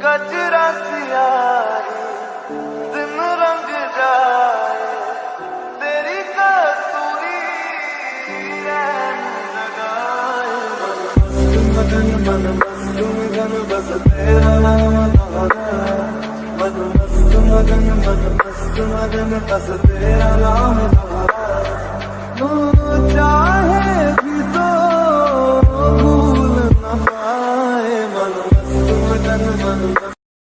गजरा सियाही दिन रंग जाए तेरी कसूरी रैन लगाए मगन मन मस्त मगन बस तेरा नाम दोहरा मन मस्त मगन बस तेरा नाम दोहरा